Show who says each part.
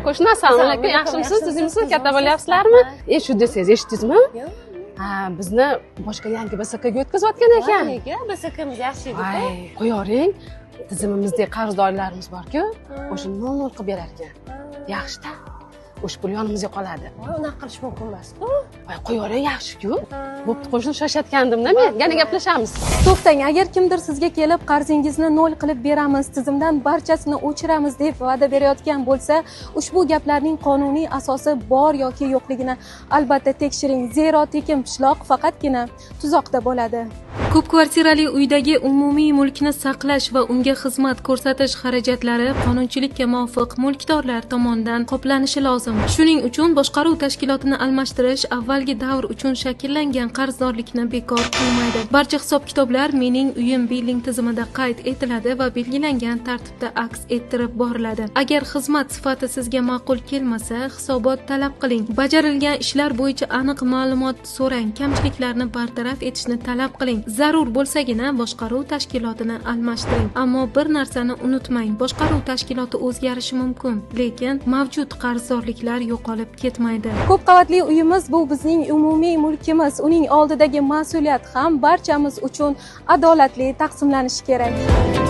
Speaker 1: qo'shni, assalomu alaykum. Yaxshimisiz? Tuzingizmi? Katta bo'lyapsizlarmi? Shu desangiz, eshitdingizmi? Bizni boshqa yangi BSKga o'tkazayotgan ekan.
Speaker 2: Nega? BSKmiz yaxshi edi-ku.
Speaker 1: Qo'yaring. Tizimimizda qarzdorlarimiz bor-ku, o'sha 0 qilib berar ekan. Yaxshi-da. O'sha pul yonimizga qoladi.
Speaker 2: Unaqa qilish mumkin emas-ku.
Speaker 1: Qo'yaring, yaxshi-ku. Bo'pti, qo'shni shoshayotgandim-da men. Yana gaplashamiz.
Speaker 3: To'xtang, agar kimdir sizga kelib qarzingizni 0 qilib beramiz, tizimdan barchasini o'chiramiz deb va'da berayotgan bo'lsa, ushbu gaplarning qonuniy asosi bor yoki yo'qligini albatta tekshiring. Zero tekin pishloq faqatgina tuzoqda bo'ladi. Ko'p kvartirali uydagi umumiy mulkni saqlash va unga xizmat ko'rsatish xarajatlari qonunchilikka muvofiq mulkdorlar tomonidan qoplanishi lozim. Shuning uchun boshqaruv tashkilotini almashtirish avvalgi davr uchun shakllangan qarzdorlikni bekor qilmaydi. Barcha hisob-kitoblar Mening uyim billing tizimida qayd etiladi va belgilangan tartibda aks ettirib boriladi. Agar xizmat sifati sizga ma'qul kelmasa, hisobot talab qiling. Bajarilgan ishlar bo'yicha aniq ma'lumot so'rang. Kamchiliklarni bartaraf etishni talab qiling. Zarur bo'lsagina boshqaruv tashkilotini almashtiring. Ammo bir narsani unutmang, boshqaruv tashkiloti o'zgarishi mumkin, lekin mavjud qarzdorliklar yo'qolib ketmaydi. Ko'p qavatli uyimiz bu bizning umumiy mulkimiz. Uning oldidagi mas'uliyat ham barchamiz uchun adolatli taqsimlanishi kerak.